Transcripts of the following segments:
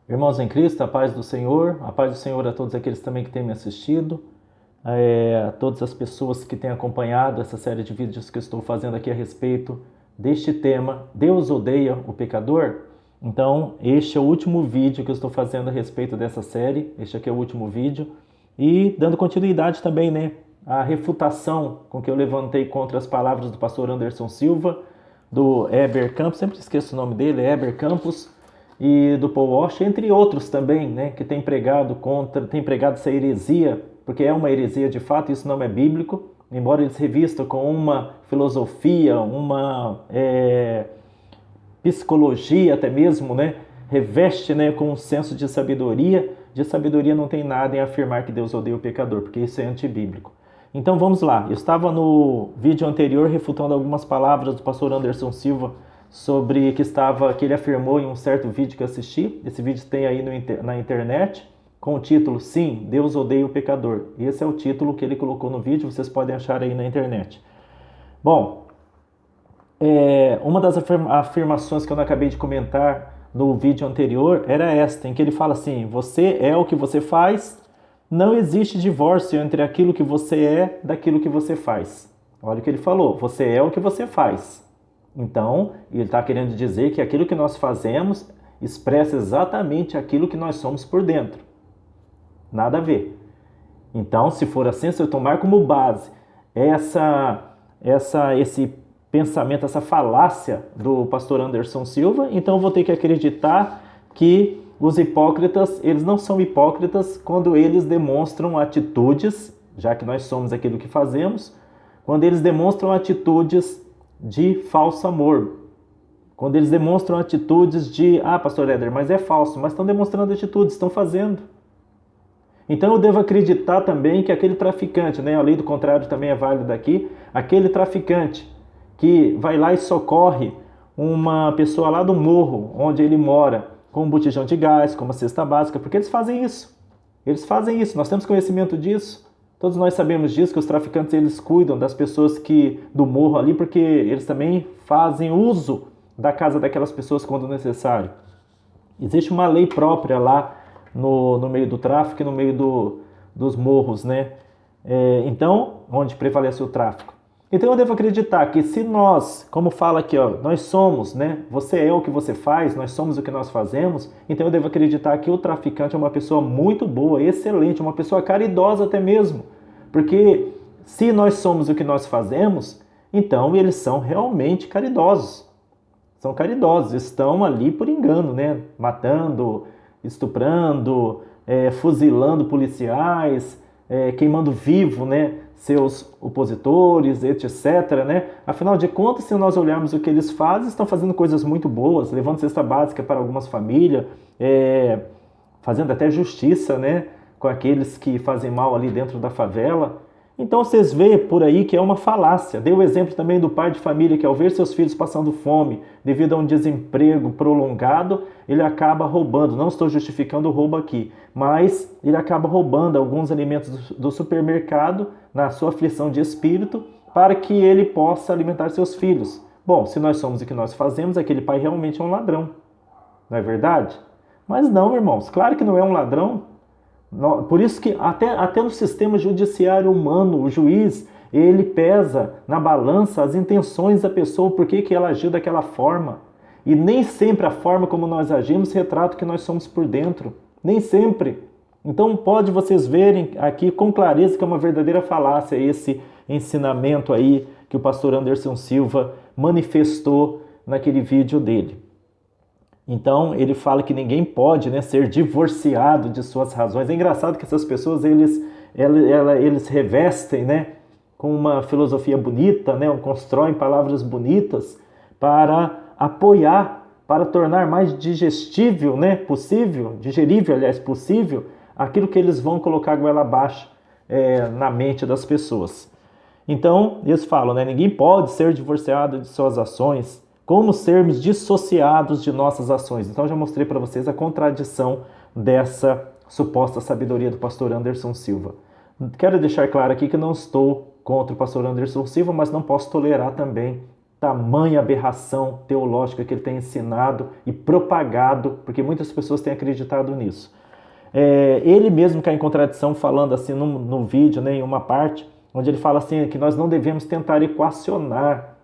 Irmãos em Cristo, a paz do Senhor a todos aqueles também que têm me assistido, a todas as pessoas que têm acompanhado essa série de vídeos que eu estou fazendo aqui a respeito deste tema, Deus odeia o pecador? Então, este é o último vídeo que eu estou fazendo a respeito dessa série, este aqui é o último vídeo, e dando continuidade também, né, à refutação com que eu levantei contra as palavras do pastor Anderson Silva, do Heber Campos, sempre esqueço o nome dele, Heber Campos, e do Paul Walsh, entre outros também, né, que tem pregado essa heresia, porque é uma heresia de fato, isso não é bíblico, embora eles revistam com uma filosofia, uma psicologia até mesmo, né, reveste, né, com um senso de sabedoria não tem nada em afirmar que Deus odeia o pecador, porque isso é antibíblico. Então vamos lá, eu estava no vídeo anterior refutando algumas palavras do pastor Anderson Silva sobre que ele afirmou em um certo vídeo que eu assisti. Esse vídeo tem aí na internet com o título Sim, Deus odeia o pecador. Esse é o título que ele colocou no vídeo, vocês podem achar aí na internet. Bom, uma das afirmações que eu não acabei de comentar no vídeo anterior era esta, em que ele fala assim: você é o que você faz, não existe divórcio entre aquilo que você é daquilo que você faz. Olha o que ele falou, você é o que você faz. Então, ele está querendo dizer que aquilo que nós fazemos expressa exatamente aquilo que nós somos por dentro. Nada a ver. Então, se for assim, se eu tomar como base esse pensamento, essa falácia do pastor Anderson Silva, então eu vou ter que acreditar que os hipócritas, eles não são hipócritas quando eles demonstram atitudes, já que nós somos aquilo que fazemos, quando eles demonstram atitudes de falso amor. Quando eles demonstram atitudes de, pastor Éder, mas é falso, mas estão demonstrando atitudes, estão fazendo. Então eu devo acreditar também que aquele traficante, né, a lei do contrário também é válida aqui, aquele traficante que vai lá e socorre uma pessoa lá do morro, onde ele mora, com um botijão de gás, com uma cesta básica, porque eles fazem isso. Eles fazem isso, nós temos conhecimento disso. Todos nós sabemos disso, que os traficantes eles cuidam das pessoas do morro ali, porque eles também fazem uso da casa daquelas pessoas quando necessário. Existe uma lei própria lá no meio do tráfico e no meio dos morros, né? Então, onde prevalece o tráfico. Então eu devo acreditar que se nós, como fala aqui, ó, nós somos, né? Você é o que você faz, nós somos o que nós fazemos. Então eu devo acreditar que o traficante é uma pessoa muito boa, excelente, uma pessoa caridosa até mesmo. Porque se nós somos o que nós fazemos, então eles são realmente caridosos. São caridosos, estão ali por engano, né? Matando, estuprando, fuzilando policiais, queimando vivo, né, seus opositores, etc, né? Afinal de contas, se nós olharmos o que eles fazem, estão fazendo coisas muito boas, levando cesta básica para algumas famílias, fazendo até justiça, né, com aqueles que fazem mal ali dentro da favela. Então vocês veem por aí que é uma falácia. Dei o exemplo também do pai de família que ao ver seus filhos passando fome devido a um desemprego prolongado, ele acaba roubando. Não estou justificando o roubo aqui, mas ele acaba roubando alguns alimentos do supermercado na sua aflição de espírito para que ele possa alimentar seus filhos. Bom, se nós somos o que nós fazemos, aquele pai realmente é um ladrão. Não é verdade? Mas não, irmãos, claro que não é um ladrão. Por isso que até no sistema judiciário humano, o juiz, ele pesa na balança as intenções da pessoa, por que ela agiu daquela forma. E nem sempre a forma como nós agimos retrata o que nós somos por dentro. Nem sempre. Então pode vocês verem aqui com clareza que é uma verdadeira falácia esse ensinamento aí que o pastor Anderson Silva manifestou naquele vídeo dele. Então ele fala que ninguém pode, né, ser divorciado de suas razões. É engraçado que essas pessoas eles revestem, né, com uma filosofia bonita, né, constroem palavras bonitas para apoiar, para tornar mais digestível, né, digerível, aliás, possível, aquilo que eles vão colocar goela abaixo na mente das pessoas. Então eles falam, né, ninguém pode ser divorciado de suas ações. Como sermos dissociados de nossas ações. Então, já mostrei para vocês a contradição dessa suposta sabedoria do pastor Anderson Silva. Quero deixar claro aqui que não estou contra o pastor Anderson Silva, mas não posso tolerar também tamanha aberração teológica que ele tem ensinado e propagado, porque muitas pessoas têm acreditado nisso. Ele mesmo cai em contradição falando assim no vídeo, né, em uma parte, onde ele fala assim que nós não devemos tentar equacionar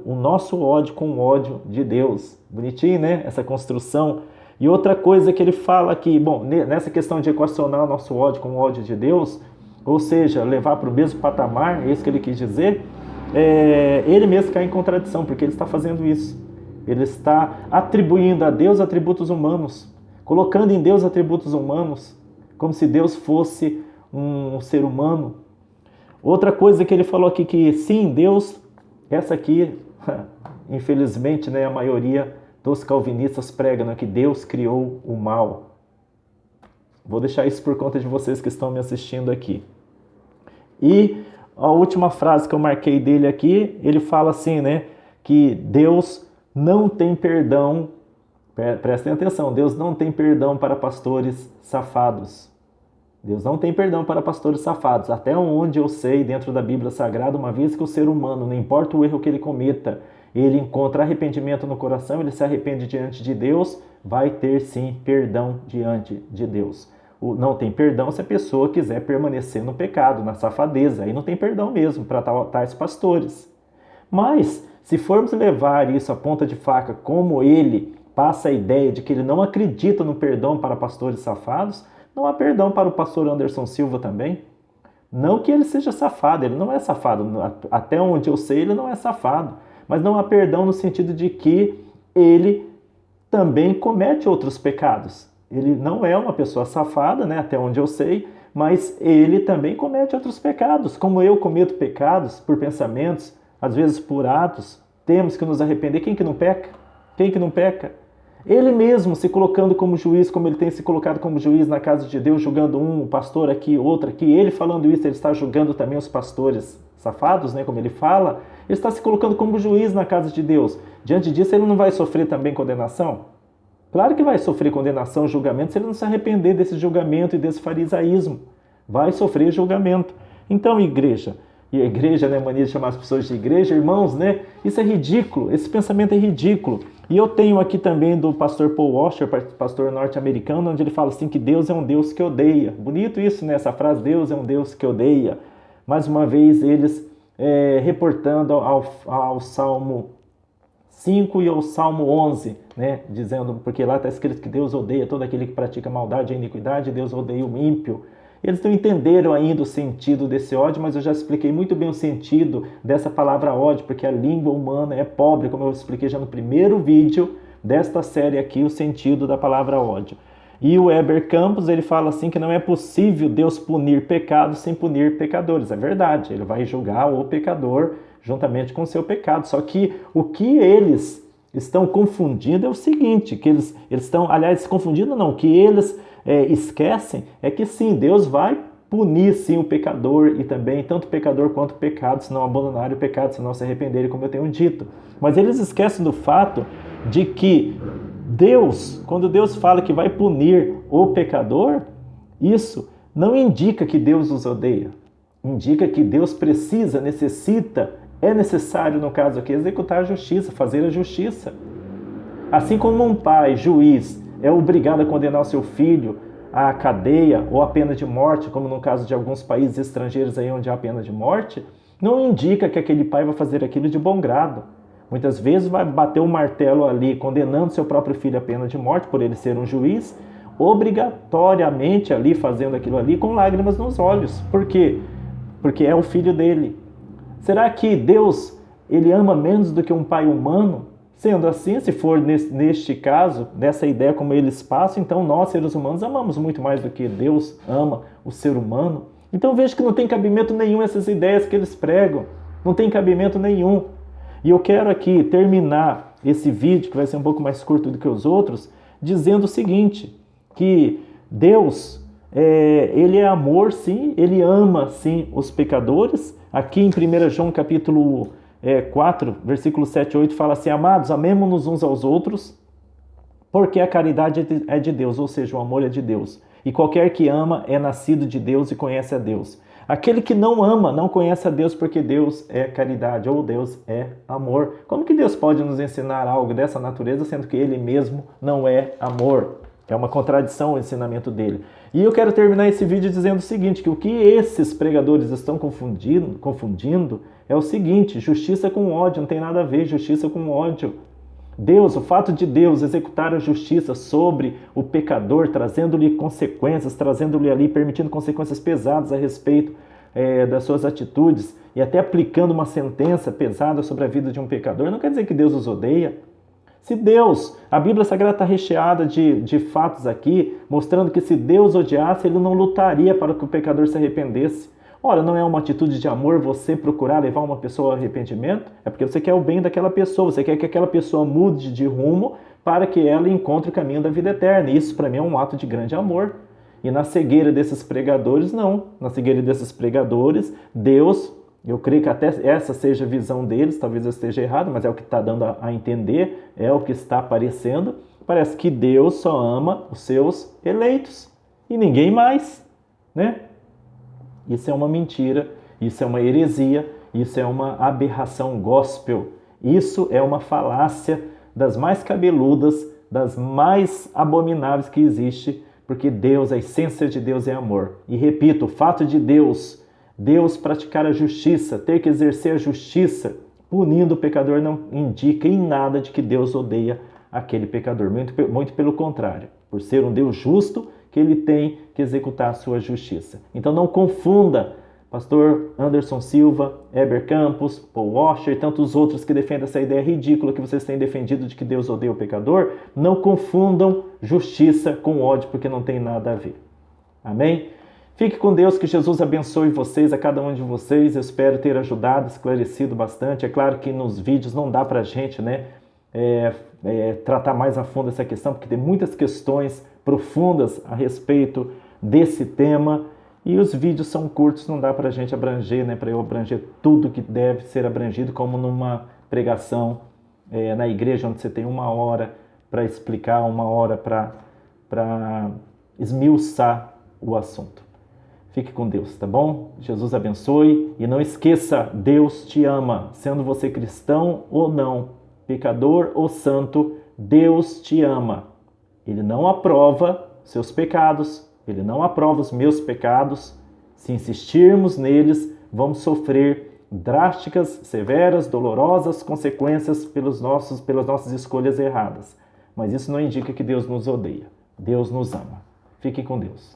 o nosso ódio com o ódio de Deus. Bonitinho, né? Essa construção. E outra coisa que ele fala aqui, bom, nessa questão de equacionar o nosso ódio com o ódio de Deus, ou seja, levar para o mesmo patamar, é isso que ele quis dizer, ele mesmo cai em contradição, porque ele está fazendo isso. Ele está atribuindo a Deus atributos humanos, colocando em Deus atributos humanos, como se Deus fosse um ser humano. Outra coisa que ele falou aqui, que sim, Deus, essa aqui, infelizmente, né, a maioria dos calvinistas pregam, né, que Deus criou o mal. Vou deixar isso por conta de vocês que estão me assistindo aqui. E a última frase que eu marquei dele aqui, ele fala assim, né, que Deus não tem perdão, prestem atenção, Deus não tem perdão para pastores safados. Deus não tem perdão para pastores safados. Até onde eu sei, dentro da Bíblia Sagrada, uma vez que o ser humano, não importa o erro que ele cometa, ele encontra arrependimento no coração, ele se arrepende diante de Deus, vai ter sim perdão diante de Deus. Não tem perdão se a pessoa quiser permanecer no pecado, na safadeza. Aí não tem perdão mesmo para tais pastores. Mas, se formos levar isso à ponta de faca, como ele passa a ideia de que ele não acredita no perdão para pastores safados, não há perdão para o pastor Anderson Silva também. Não que ele seja safado, ele não é safado. Até onde eu sei, ele não é safado. Mas não há perdão no sentido de que ele também comete outros pecados. Ele não é uma pessoa safada, né, até onde eu sei, mas ele também comete outros pecados. Como eu cometo pecados por pensamentos, às vezes por atos, temos que nos arrepender. Quem que não peca? Quem que não peca? Ele mesmo se colocando como juiz, como ele tem se colocado como juiz na casa de Deus, julgando um pastor aqui, outro aqui. Ele falando isso, ele está julgando também os pastores safados, né, como ele fala. Ele está se colocando como juiz na casa de Deus. Diante disso, ele não vai sofrer também condenação? Claro que vai sofrer condenação, julgamento, se ele não se arrepender desse julgamento e desse farisaísmo. Vai sofrer julgamento. Então, igreja, e a igreja, né, mania de chamar as pessoas de igreja, irmãos, né, isso é ridículo, esse pensamento é ridículo. E eu tenho aqui também do pastor Paul Washer, pastor norte-americano, onde ele fala assim que Deus é um Deus que odeia. Bonito isso, né, essa frase, Deus é um Deus que odeia. Mais uma vez, eles reportando ao Salmo 5 e ao Salmo 11, né, dizendo, porque lá está escrito que Deus odeia todo aquele que pratica maldade e iniquidade, Deus odeia o ímpio. Eles não entenderam ainda o sentido desse ódio, mas eu já expliquei muito bem o sentido dessa palavra ódio, porque a língua humana é pobre, como eu expliquei já no primeiro vídeo desta série aqui, o sentido da palavra ódio. E o Heber Campos, ele fala assim que não é possível Deus punir pecados sem punir pecadores. É verdade, ele vai julgar o pecador juntamente com o seu pecado. Só que o que eles estão confundindo é o seguinte, que eles estão, aliás, confundindo não, que eles esquecem é que sim, Deus vai punir sim o pecador e também tanto o pecador quanto o pecado, se não abandonarem o pecado, se não se arrependerem, como eu tenho dito. Mas eles esquecem do fato de que Deus, quando Deus fala que vai punir o pecador, isso não indica que Deus os odeia. Indica que Deus precisa, necessita, é necessário, no caso aqui, executar a justiça, fazer a justiça. Assim como um pai, juiz, é obrigado a condenar o seu filho à cadeia ou à pena de morte, como no caso de alguns países estrangeiros aí onde há pena de morte, não indica que aquele pai vai fazer aquilo de bom grado. Muitas vezes vai bater o martelo ali, condenando seu próprio filho à pena de morte, por ele ser um juiz, obrigatoriamente ali, fazendo aquilo ali, com lágrimas nos olhos. Por quê? Porque é o filho dele. Será que Deus, ele ama menos do que um pai humano? Sendo assim, se for neste caso, dessa ideia como eles passam, então nós, seres humanos, amamos muito mais do que Deus ama o ser humano. Então vejo que não tem cabimento nenhum essas ideias que eles pregam. Não tem cabimento nenhum. E eu quero aqui terminar esse vídeo, que vai ser um pouco mais curto do que os outros, dizendo o seguinte, que Deus, ele é amor, sim, ele ama, sim, os pecadores. Aqui em 1 João capítulo 4, versículo 7 e 8, fala assim, amados, amemo-nos uns aos outros, porque a caridade é de Deus, ou seja, o amor é de Deus. E qualquer que ama é nascido de Deus e conhece a Deus. Aquele que não ama não conhece a Deus, porque Deus é caridade, ou Deus é amor. Como que Deus pode nos ensinar algo dessa natureza, sendo que Ele mesmo não é amor? É uma contradição o ensinamento dele. E eu quero terminar esse vídeo dizendo o seguinte, que o que esses pregadores estão confundindo é o seguinte: justiça com ódio, não tem nada a ver justiça com ódio. Deus, o fato de Deus executar a justiça sobre o pecador, trazendo-lhe consequências, trazendo-lhe ali, permitindo consequências pesadas a respeito das suas atitudes e até aplicando uma sentença pesada sobre a vida de um pecador, não quer dizer que Deus os odeia. Se Deus, a Bíblia Sagrada está recheada de fatos aqui, mostrando que se Deus odiasse, Ele não lutaria para que o pecador se arrependesse. Ora, não é uma atitude de amor você procurar levar uma pessoa ao arrependimento? É porque você quer o bem daquela pessoa, você quer que aquela pessoa mude de rumo para que ela encontre o caminho da vida eterna. Isso para mim é um ato de grande amor. E na cegueira desses pregadores, não. Na cegueira desses pregadores, Deus, eu creio que até essa seja a visão deles, talvez eu esteja errado, mas é o que está dando a entender, é o que está aparecendo. Parece que Deus só ama os seus eleitos e ninguém mais, né? Isso é uma mentira, isso é uma heresia, isso é uma aberração gospel. Isso é uma falácia das mais cabeludas, das mais abomináveis que existe, porque Deus, a essência de Deus é amor. E repito, o fato de Deus praticar a justiça, ter que exercer a justiça, punindo o pecador, não indica em nada de que Deus odeia aquele pecador. Muito pelo contrário. Por ser um Deus justo, que ele tem que executar a sua justiça. Então não confunda pastor Anderson Silva, Heber Campos, Paul Washer e tantos outros que defendem essa ideia ridícula que vocês têm defendido de que Deus odeia o pecador. Não confundam justiça com ódio, porque não tem nada a ver. Amém? Fique com Deus, que Jesus abençoe vocês, a cada um de vocês. Eu espero ter ajudado, esclarecido bastante. É claro que nos vídeos não dá pra gente, né, tratar mais a fundo essa questão, porque tem muitas questões profundas a respeito desse tema, e os vídeos são curtos, não dá pra gente abranger, né, para eu abranger tudo que deve ser abrangido, como numa pregação na igreja, onde você tem 1 hora para explicar, 1 hora para esmiuçar o assunto. Fique com Deus, tá bom? Jesus abençoe, e não esqueça, Deus te ama, sendo você cristão ou não, pecador ou santo, Deus te ama. Ele não aprova seus pecados, Ele não aprova os meus pecados. Se insistirmos neles, vamos sofrer drásticas, severas, dolorosas consequências pelas nossas escolhas erradas. Mas isso não indica que Deus nos odeia. Deus nos ama. Fique com Deus.